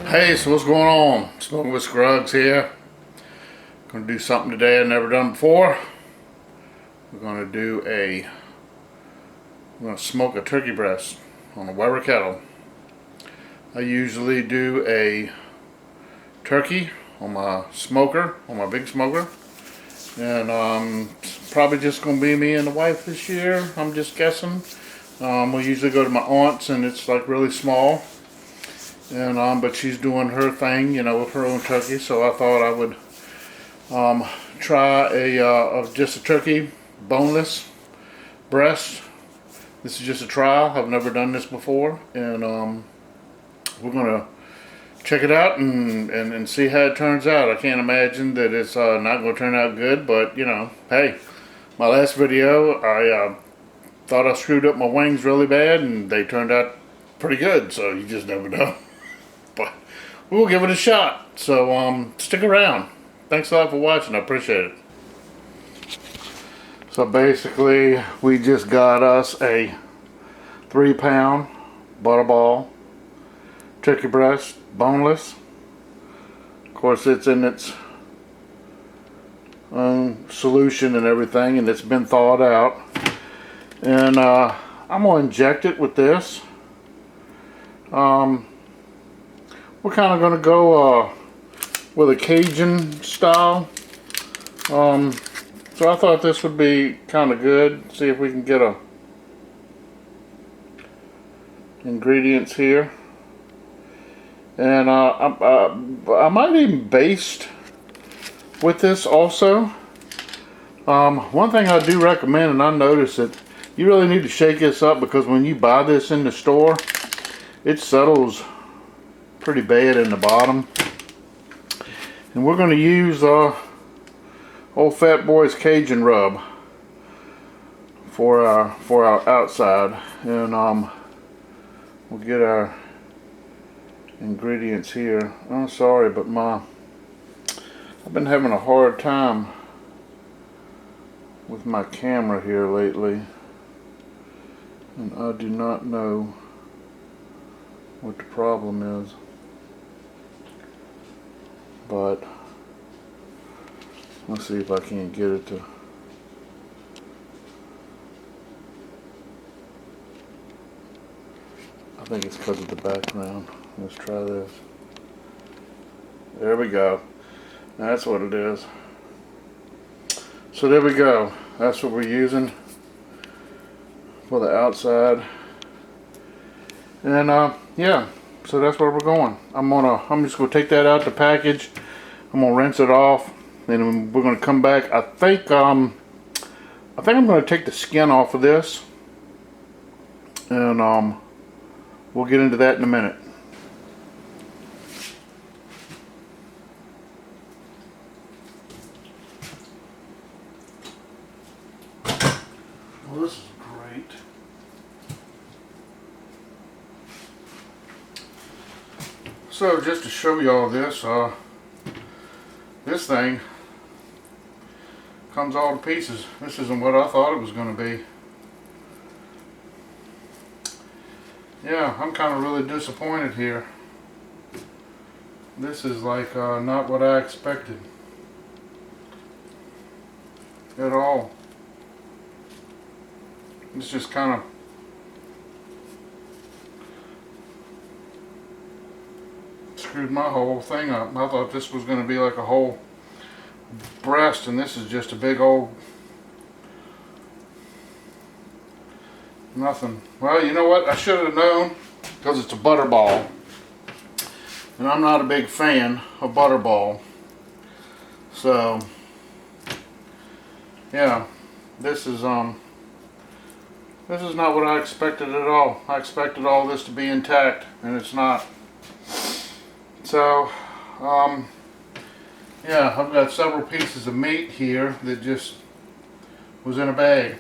Hey, so what's going on? Smoking with Scruggs here. Gonna do something today I've never done before. We're gonna smoke a turkey breast on a Weber kettle. I usually do a turkey on my smoker, on my big smoker. And it's probably just gonna be me and the wife this year. I'm just guessing. We usually go to my aunt's and it's like really small. And but she's doing her thing, you know, with her own turkey. So I thought I would try just a turkey, boneless breast. This is just a trial. I've never done this before, and we're gonna check it out and see how it turns out. I can't imagine that it's not gonna turn out good, but you know, hey, my last video I thought I screwed up my wings really bad, and they turned out pretty good. So you just never know. But we'll give it a shot. So stick around. Thanks a lot for watching. I appreciate it. So basically, we just got us a 3-pound butterball turkey breast, boneless. Of course, it's in its own solution and everything, and it's been thawed out. And I'm gonna inject it with this. We're kind of going to go with a Cajun style. So I thought this would be kind of good. See if we can get ingredients here. And I might even baste with this also. One thing I do recommend, and I noticed that you really need to shake this up, because when you buy this in the store, it settles pretty bad in the bottom. And we're going to use old Fat Boy's Cajun rub for our outside, and we'll get our ingredients here. I'm sorry, but I've been having a hard time with my camera here lately, and I do not know what the problem is. But let's see if I can't get it to. I think it's because of the background. Let's try this. There we go. That's what it is. So there we go. That's what we're using for the outside. And yeah. So that's where we're going. I'm just gonna take that out the package. I'm gonna rinse it off, and we're gonna come back. I think I'm gonna take the skin off of this, and we'll get into that in a minute. Well, this is great. So just to show y'all this, this thing comes all to pieces. This isn't what I thought it was going to be. Yeah, I'm kind of really disappointed here. This is like not what I expected at all. It's just kind of screwed my whole thing up. I thought this was going to be like a whole breast, and this is just a big old nothing. Well, you know what? I should have known, because it's a butterball, and I'm not a big fan of butterball. So yeah, this is not what I expected at all. I expected all this to be intact, and it's not. So, yeah, I've got several pieces of meat here that just was in a bag.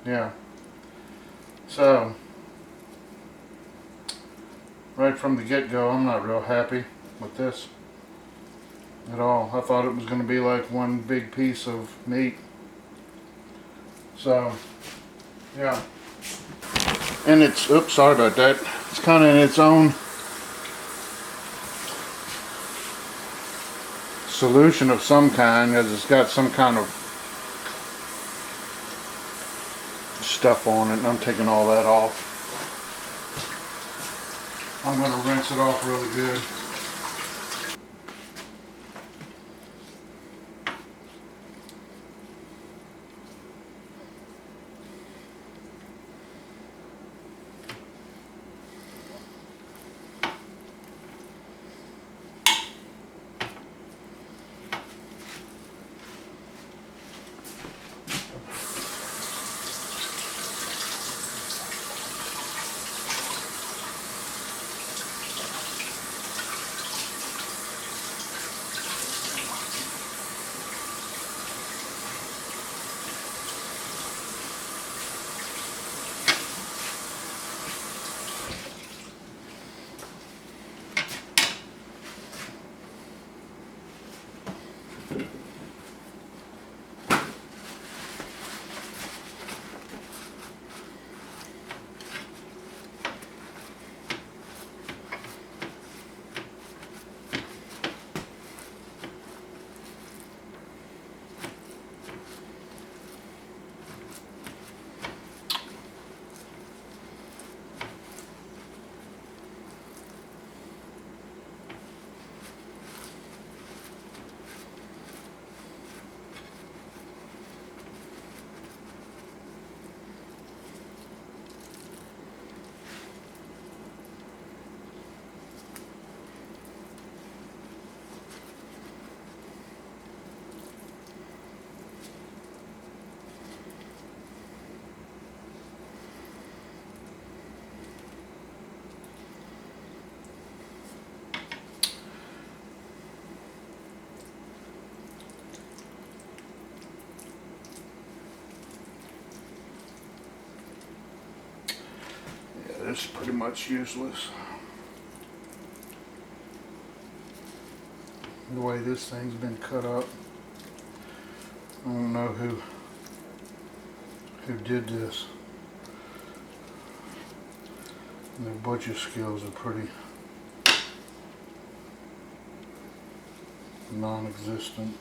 Yeah. So, right from the get-go, I'm not real happy with this at all. I thought it was going to be like one big piece of meat. So, yeah. And it's, oops, sorry about that. It's kind of in its own solution of some kind, because it's got some kind of stuff on it, and I'm taking all that off. I'm going to rinse it off really good. It's pretty much useless. The way this thing's been cut up. I don't know who did this. And their butcher skills are pretty non-existent.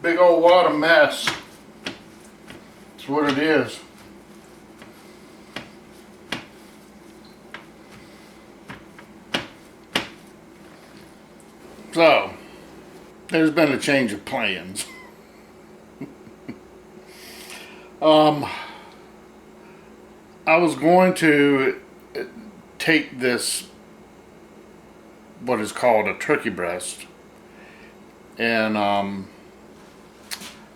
Big old wad of mess. That's what it is. So, there's been a change of plans. I was going to take this, what is called a turkey breast, and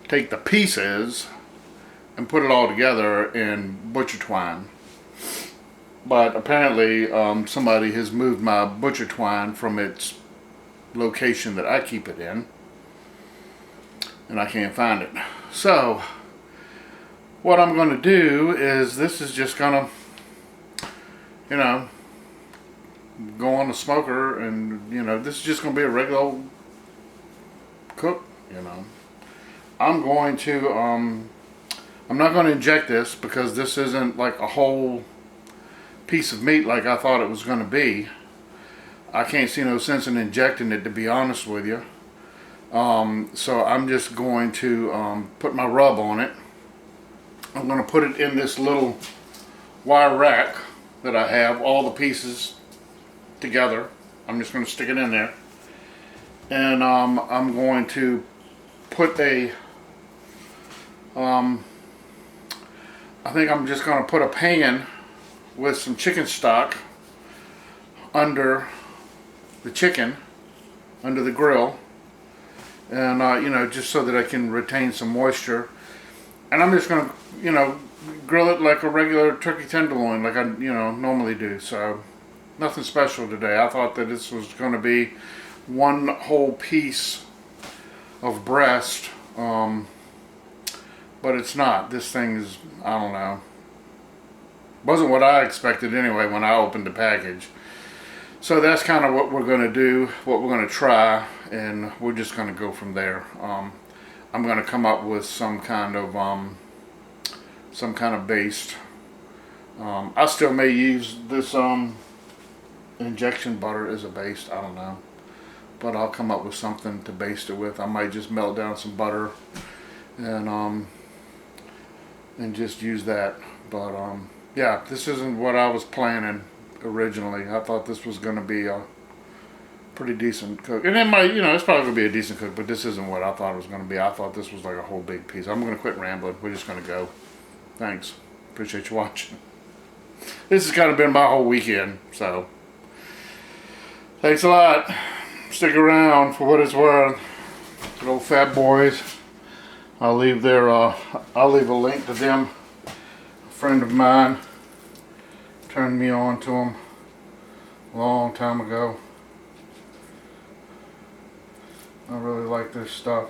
take the pieces and put it all together in butcher twine. But apparently somebody has moved my butcher twine from its location that I keep it in, and I can't find it. So what I'm going to do is, this is just going to, you know, go on the smoker, and you know, this is just going to be a regular old cook. You know, I'm going to I'm not going to inject this because this isn't like a whole piece of meat like I thought it was going to be. I can't see no sense in injecting it, to be honest with you. So I'm just going to put my rub on it. I'm going to put it in this little wire rack that I have, all the pieces together. I'm just going to stick it in there, and I'm going to put a I think I'm just going to put a pan with some chicken stock under the chicken, under the grill, and you know, just so that I can retain some moisture. And I'm just going to, you know, grill it like a regular turkey tenderloin, like I, you know, normally do. So nothing special today. I thought that this was going to be one whole piece of breast, but it's not. This thing is, I don't know, wasn't what I expected anyway when I opened the package. So that's kind of what we're going to do, what we're going to try, and we're just going to go from there. I'm going to come up with some kind of baste. I still may use this injection butter as a baste. I don't know, but I'll come up with something to baste it with. I might just melt down some butter and just use that. But yeah, this isn't what I was planning originally. I thought this was going to be a pretty decent cook, and it might, you know, it's probably going to be a decent cook, but this isn't what I thought it was going to be. I thought this was like a whole big piece. I'm going to quit rambling. We're just going to go. Thanks. Appreciate you watching. This has kind of been my whole weekend, so thanks a lot. Stick around for what it's worth. Good old fat boys. I'll leave a link to them. A friend of mine turned me on to them a long time ago. I really like this stuff.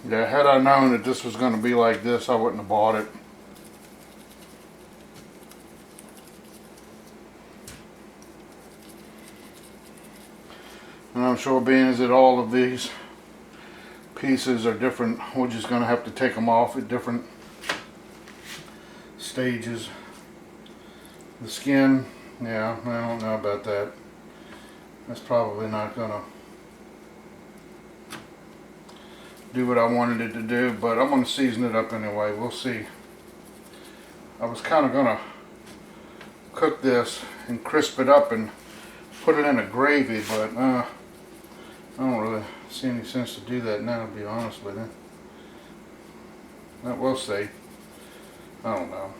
Yeah, had I known that this was going to be like this, I wouldn't have bought it. And I'm sure, being as that all of these pieces are different, we're just going to have to take them off at different stages. The skin, yeah, I don't know about that. That's probably not going to do what I wanted it to do, but I'm going to season it up anyway. We'll see. I was kind of going to cook this and crisp it up and put it in a gravy, but I don't really see any sense to do that now, to be honest with you. But we'll see. I don't know.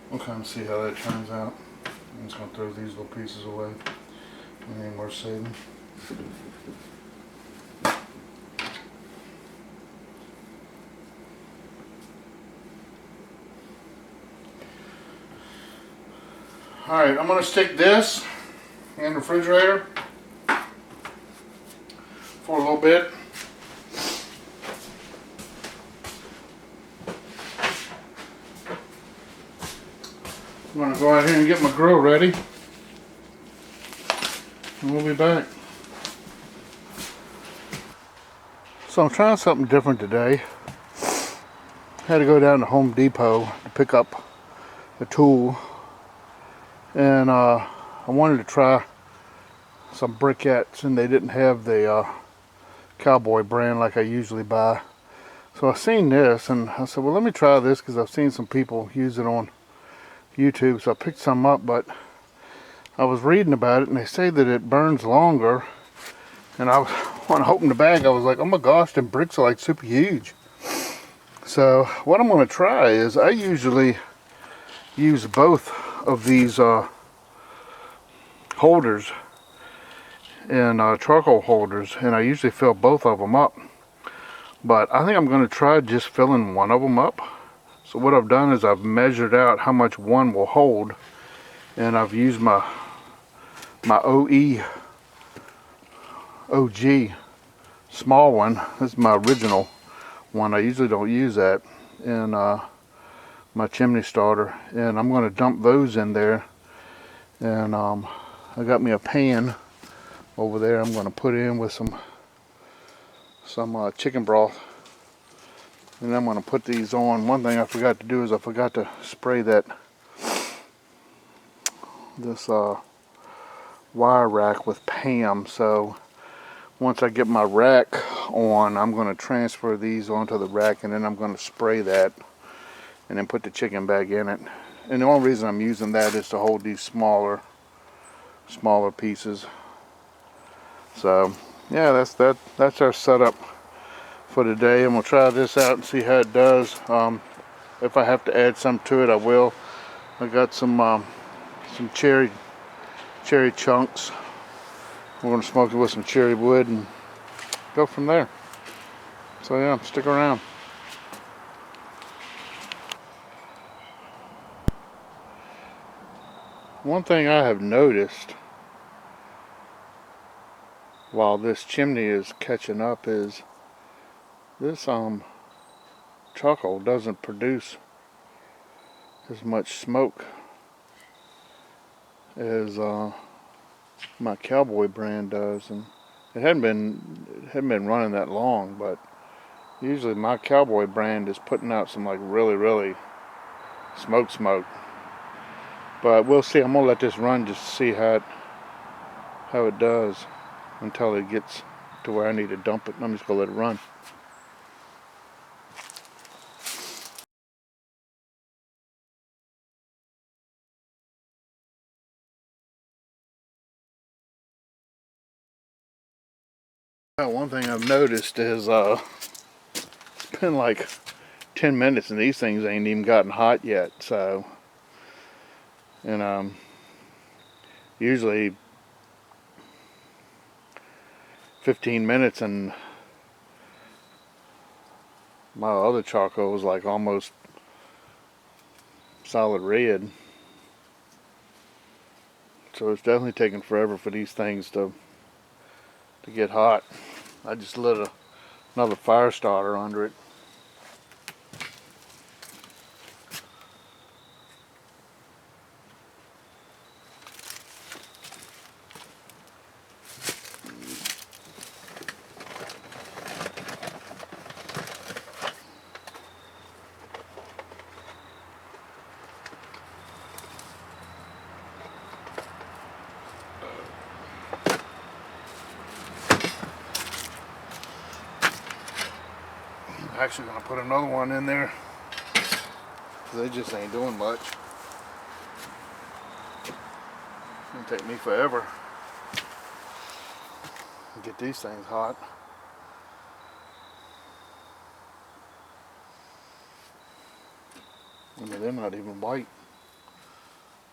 We'll kind of see how that turns out. I'm just going to throw these little pieces away. They ain't worth saving. Alright, I'm going to stick this in the refrigerator for a little bit. I'm going to go out here and get my grill ready. And we'll be back. So I'm trying something different today. I had to go down to Home Depot to pick up a tool. And I wanted to try some briquettes, and they didn't have the Cowboy brand like I usually buy. So I seen this and I said, well, let me try this because I've seen some people use it on YouTube. So I picked some up, but I was reading about it and they say that it burns longer. And I was, when I opened the bag, I was like, oh my gosh, them bricks are like super huge. So what I'm going to try is I usually use both of these holders and charcoal holders, and I usually fill both of them up. But I think I'm going to try just filling one of them up. So what I've done is I've measured out how much one will hold, and I've used my OG small one. This is my original one. I usually don't use that in my chimney starter, and I'm going to dump those in there. And I got me a pan over there. I'm going to put in with some chicken broth, and I'm going to put these on. One thing I forgot to do is I forgot to spray this wire rack with Pam. So once I get my rack on, I'm going to transfer these onto the rack, and then I'm going to spray that and then put the chicken back in it. And the only reason I'm using that is to hold these smaller pieces. So yeah, that's our setup for today, and we'll try this out and see how it does. If I have to add some to it, I will. I got some cherry chunks. We're going to smoke it with some cherry wood and go from there. So yeah, stick around. One thing I have noticed while this chimney is catching up is this charcoal doesn't produce as much smoke as my Cowboy brand does, and it hadn't been running that long, but usually my Cowboy brand is putting out some like really smoke. But we'll see. I'm gonna let this run just to see how it does until it gets to where I need to dump it. I'm just gonna let it run. One thing I've noticed is it's been like 10 minutes and these things ain't even gotten hot yet. So, and usually 15 minutes and my other charcoal was like almost solid red. So it's definitely taking forever for these things to get hot. I just lit another fire starter under it. I'm actually going to put another one in there. They just ain't doing much. It'll take me forever to get these things hot. I mean, they're not even white.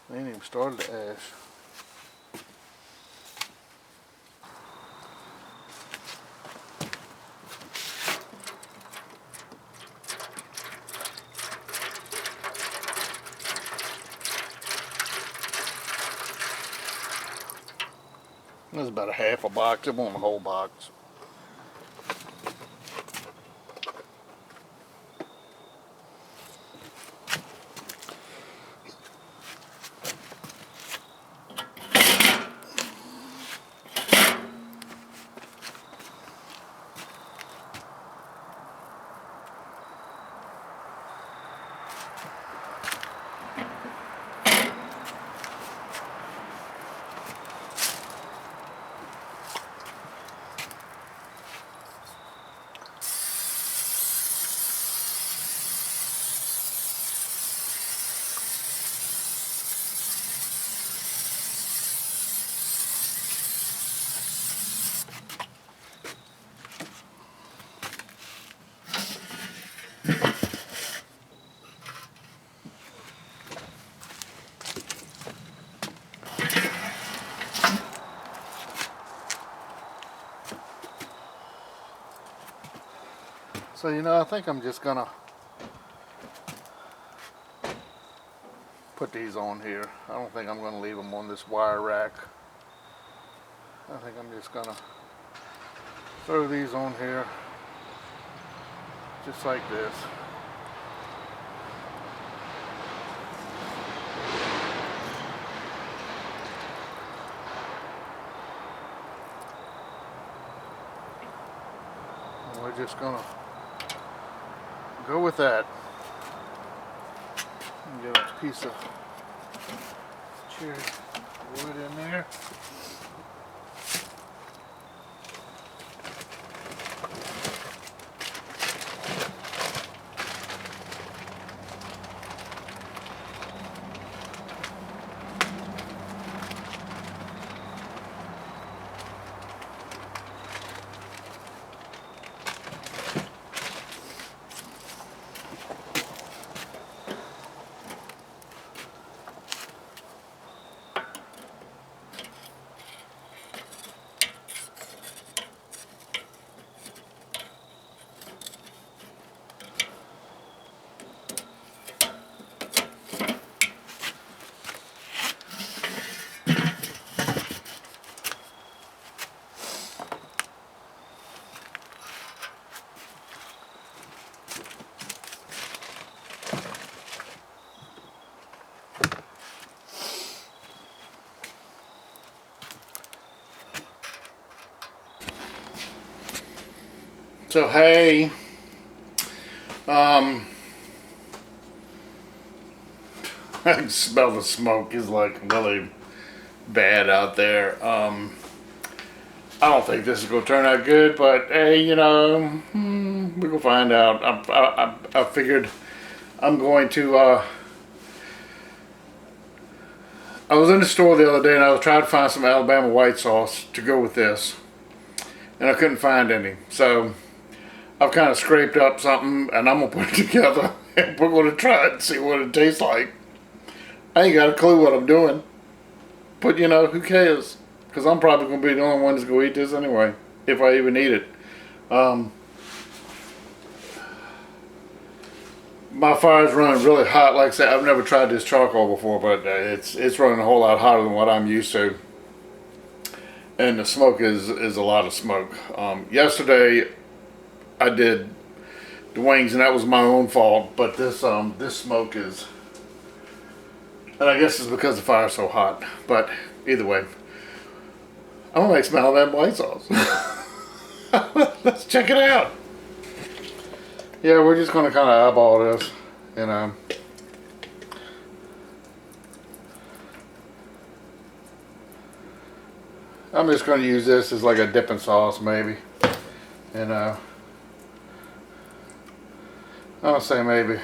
They ain't even started to ash. That's about a half a box. It wasn't a whole box. So, you know, I think I'm just gonna put these on here. I don't think I'm gonna leave them on this wire rack. I think I'm just gonna throw these on here, just like this. And we're just gonna go with that. Get a piece of cherry wood in there. So hey, I can smell the smoke is like really bad out there. I don't think this is gonna turn out good, but hey, you know, we're gonna find out. I figured I'm going to. I was in the store the other day and I was trying to find some Alabama white sauce to go with this, and I couldn't find any. So I've kind of scraped up something and I'm gonna put it together and we're gonna try it and see what it tastes like. I ain't got a clue what I'm doing, but you know, who cares? Because I'm probably gonna be the only one that's gonna eat this anyway, if I even eat it. My fire's running really hot. Like I said, I've never tried this charcoal before, but it's running a whole lot hotter than what I'm used to. And the smoke is a lot of smoke. Yesterday I did the wings and that was my own fault, but this smoke is, and I guess it's because the fire's so hot, but either way, I'm gonna make some Alabama white sauce. Let's check it out. Yeah, we're just gonna kind of eyeball this, you know. I'm just gonna use this as like a dipping sauce maybe, you know. I'll say maybe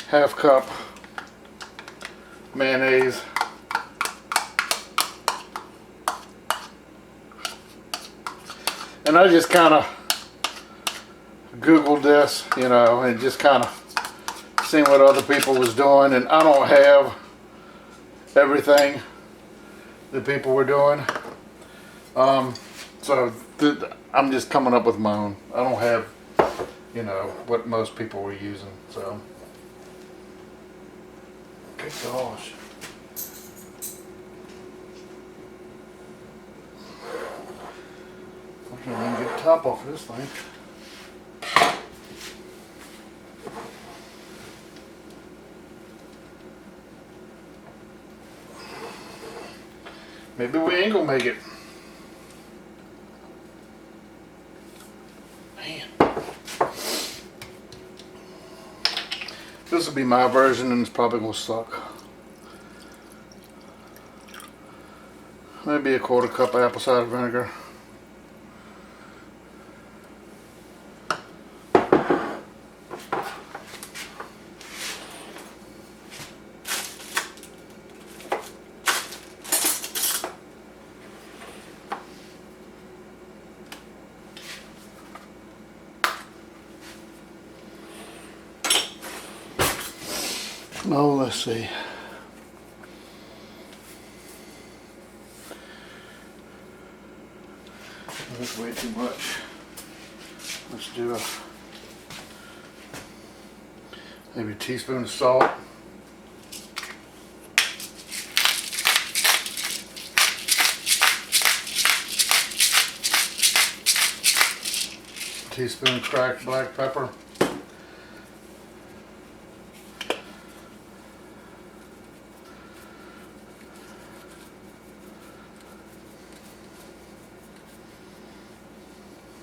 half cup mayonnaise. And I just kind of Googled this, you know, and just kind of seen what other people was doing, and I don't have everything that people were doing. So I'm just coming up with my own. I don't have, you know, what most people were using, so. Good gosh. I can't even get the top off of this thing. Maybe we ain't gonna make it. Man. This will be my version and it's probably gonna suck. Maybe a 1/4 cup of apple cider vinegar. Oh, let's see. That's way too much. Let's do maybe a teaspoon of salt. Teaspoon cracked black pepper.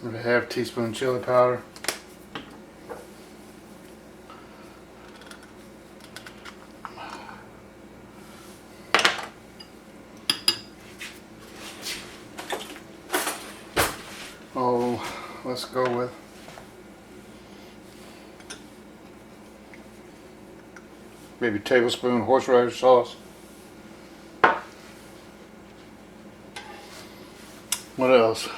And a 1/2 teaspoon chili powder. Oh, let's go with maybe a tablespoon horseradish sauce. What else?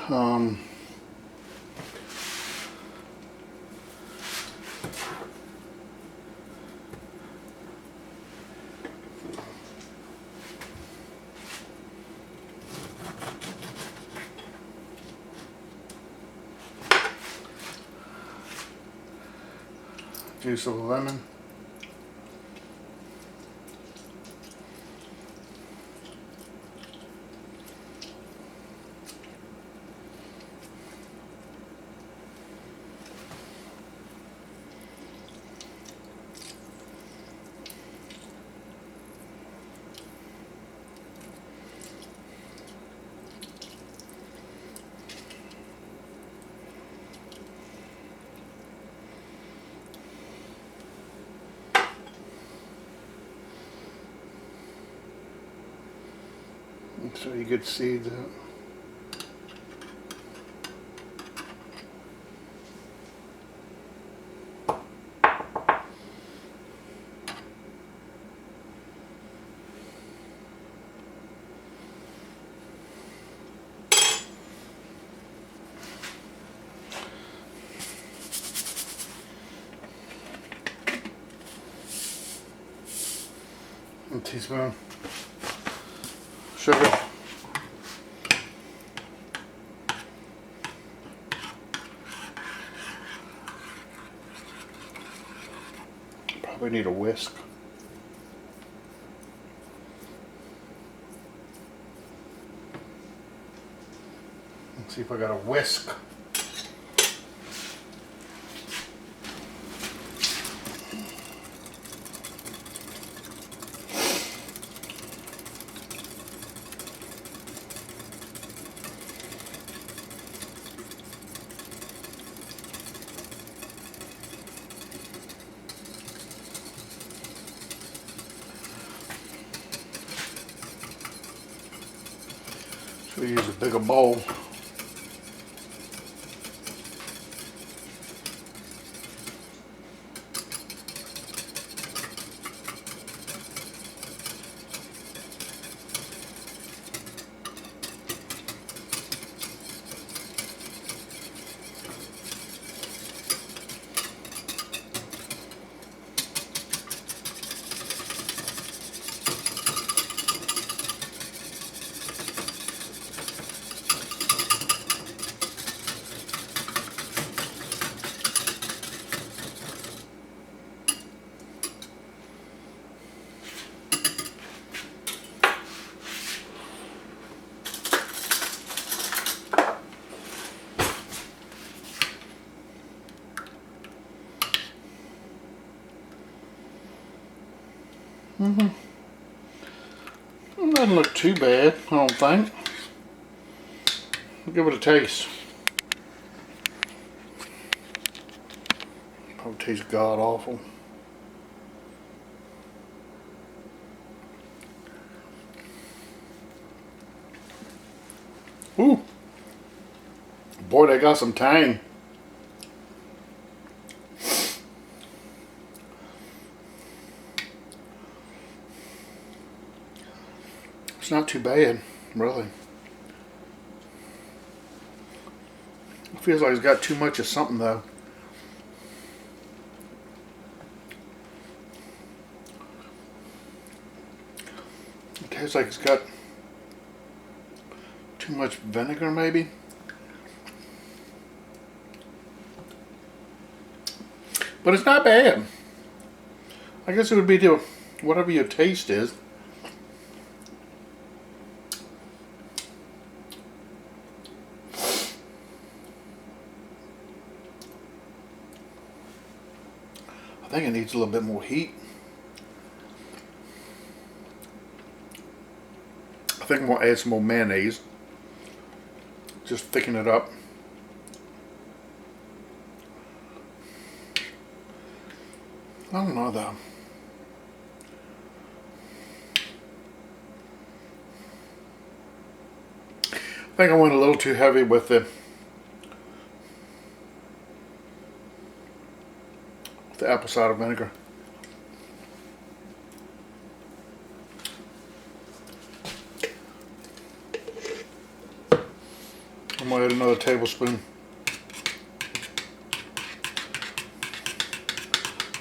Juice of a lemon. Make sure you get seeds out. A teaspoon sugar. Probably need a whisk. Let's see if I got a whisk. We use a bigger bowl. Doesn't look too bad, I don't think. I'll give it a taste. Probably tastes god awful. Ooh. Boy, they got some tang. It's not too bad, really. It feels like it's got too much of something, though. It tastes like it's got too much vinegar, maybe. But it's not bad. I guess it would be to whatever your taste is. I think it needs a little bit more heat. I think I'm going to add some more mayonnaise. Just thicken it up. I don't know though. I think I went a little too heavy with the apple cider vinegar. I'm going to add another tablespoon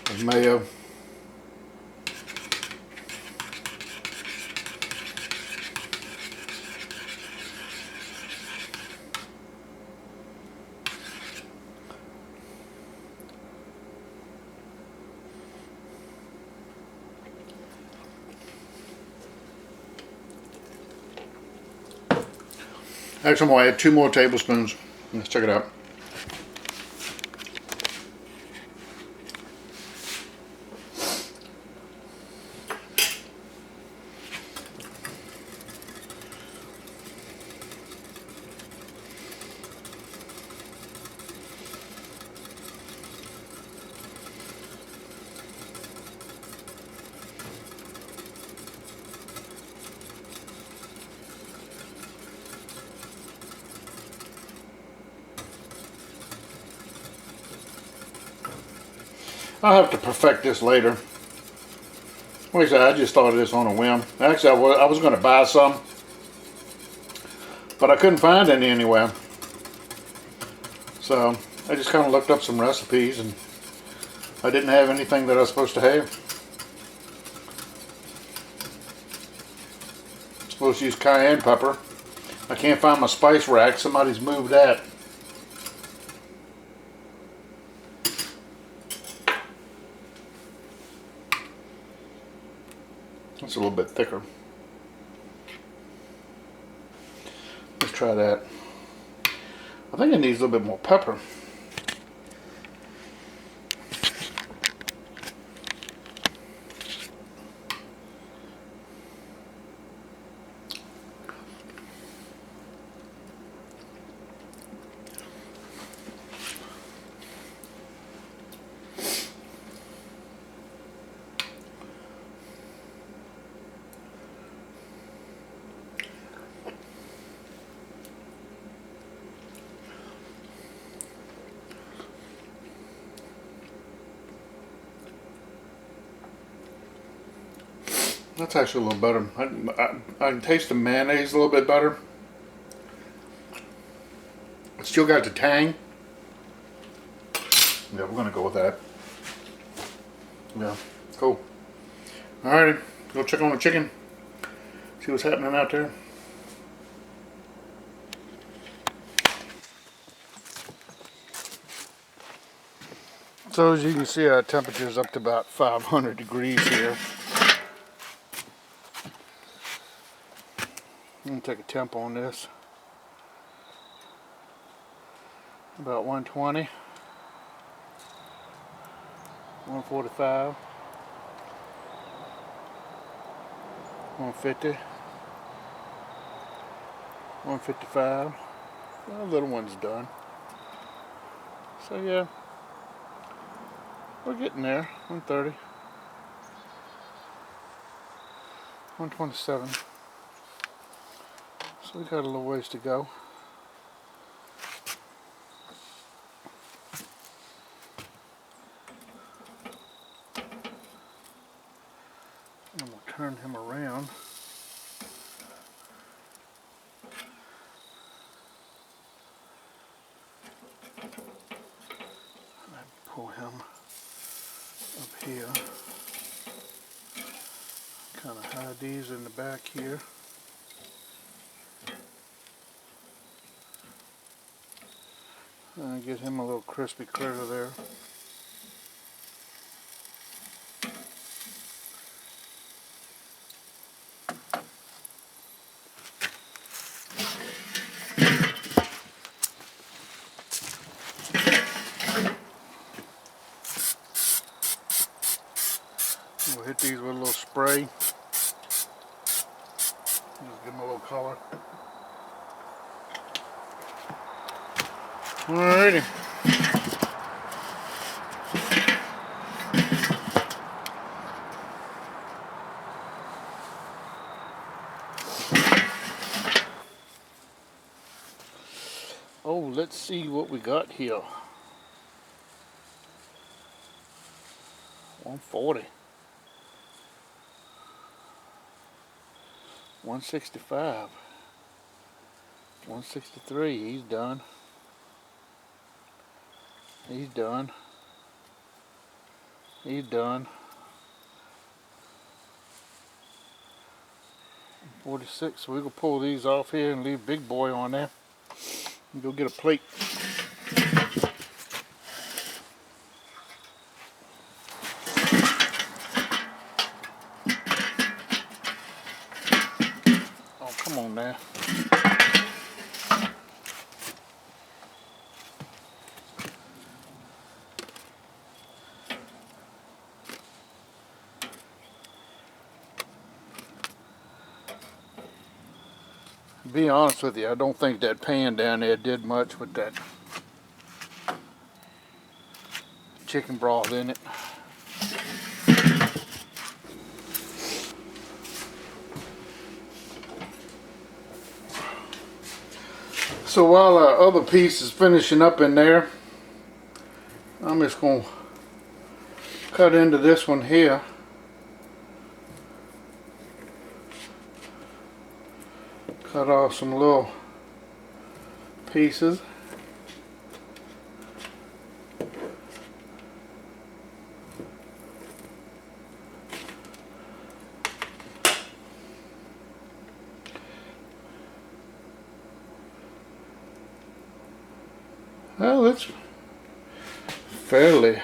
of mayo. Actually, I'm going to add 2 more tablespoons. Let's check it out. I'll have to perfect this later. Like I said, I just thought of this on a whim. Actually, I was going to buy some, but I couldn't find any anywhere. So I just kind of looked up some recipes, and I didn't have anything that I was supposed to have. I'm supposed to use cayenne pepper. I can't find my spice rack. Somebody's moved that. It's a little bit thicker. Let's try that. I think it needs a little bit more pepper. That's actually a little better. I can taste the mayonnaise a little bit better. It's still got the tang. Yeah, we're going to go with that. Yeah, cool. Alrighty, go check on the chicken. See what's happening out there. So as you can see, our temperature is up to about 500 degrees here. I'm going to take a temp on this. About 120. 145. 150, 155. The little one's done. So yeah, we're getting there. 130, 127. So we got a little ways to go. I'm gonna turn him around. Pull him up here. Kind of hide these in the back here. Get him a little crispy critter there. We'll hit these with a little spray. Just give them a little color. Alrighty. Oh, let's see what we got here. 140. 165. 163. He's done. He's done. He's done. 46. So we're going to pull these off here and leave Big Boy on there. And go get a plate. Oh, come on now. To be honest with you, I don't think that pan down there did much with that chicken broth in it. So while our other piece is finishing up in there, I'm just going to cut into this one here. Cut off some little pieces. Well, it's fairly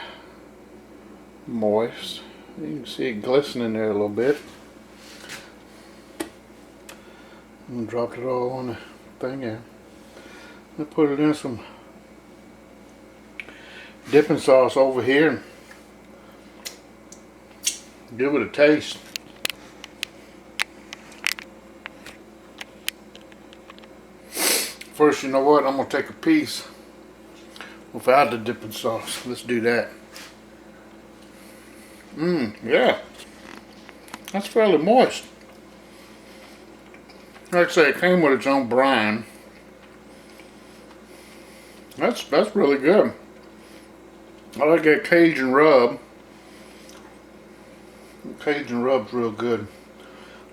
moist. You can see it glistening there a little bit. And dropped it all on the thing there. I put it in some dipping sauce over here and give it a taste. First, you know what? I'm going to take a piece without the dipping sauce. Let's do that. Yeah. That's fairly moist. Like I say, it came with its own brine. That's really good. I like that Cajun rub. Cajun rub's real good.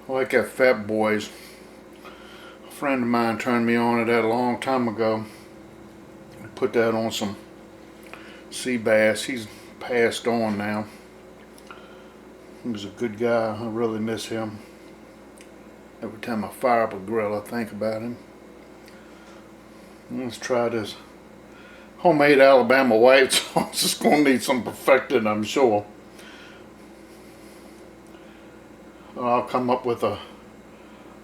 I like that Fat Boys. A friend of mine turned me on to that a long time ago. I put that on some sea bass. He's passed on now. He was a good guy. I really miss him. Every time I fire up a grill, I think about him. Let's try this homemade Alabama white sauce. It's going to need some perfecting, I'm sure. I'll come up with a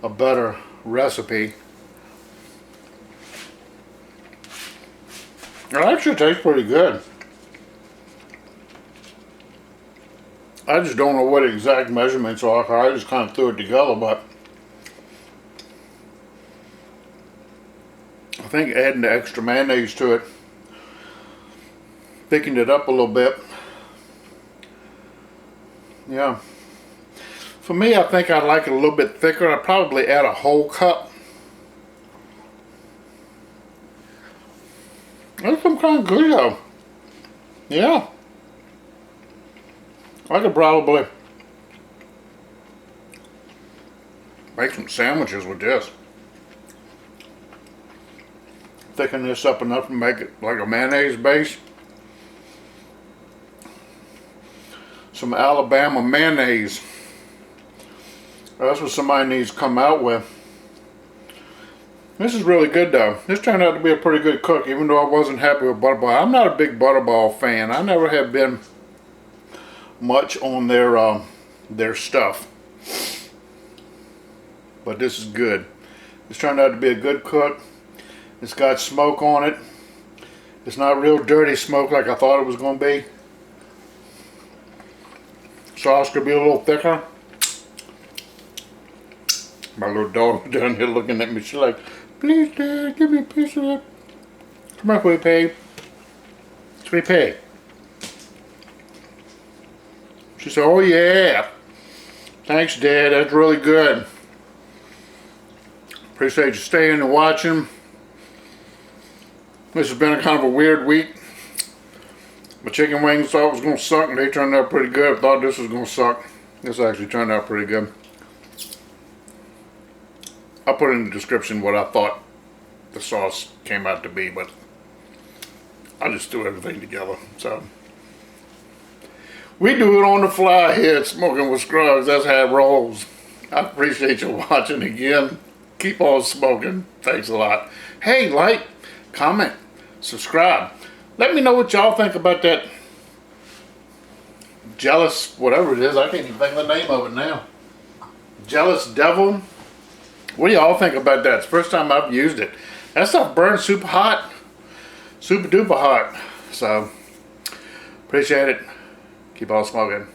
better recipe. It actually tastes pretty good. I just don't know what the exact measurements are. I just kind of threw it together, but I think adding the extra mayonnaise to it thickened it up a little bit. Yeah. For me, I think I'd like it a little bit thicker. I'd probably add a whole cup. That's some kind of good though. Yeah. I could probably make some sandwiches with this. Thicken this up enough to make it like a mayonnaise base. Some Alabama mayonnaise. That's what somebody needs to come out with. This is really good though. This turned out to be a pretty good cook, even though I wasn't happy with Butterball. I'm not a big Butterball fan. I never have been much on their stuff. But this is good. This turned out to be a good cook. It's got smoke on it. It's not real dirty smoke like I thought it was going to be. Sauce could be a little thicker. My little dog down here looking at me. She's like, please, Dad, give me a piece of that. Come on, Sweet Pea. Sweet Pea. She said, oh yeah. Thanks, Dad. That's really good. Appreciate you staying and watching. This has been a kind of a weird week. My chicken wings thought it was going to suck, and they turned out pretty good. I thought this was going to suck. This actually turned out pretty good. I'll put in the description what I thought the sauce came out to be, but I just threw everything together. So we do it on the fly here at Smoking with Scruggs. That's how it rolls. I appreciate you watching again. Keep on smoking. Thanks a lot. Hey, like, comment, subscribe. Let me know what y'all think about that jealous, whatever it is. I can't even think of the name of it now. Jealous Devil. What do y'all think about that? It's the first time I've used it. That stuff burns super hot. Super duper hot. So, appreciate it. Keep on smoking.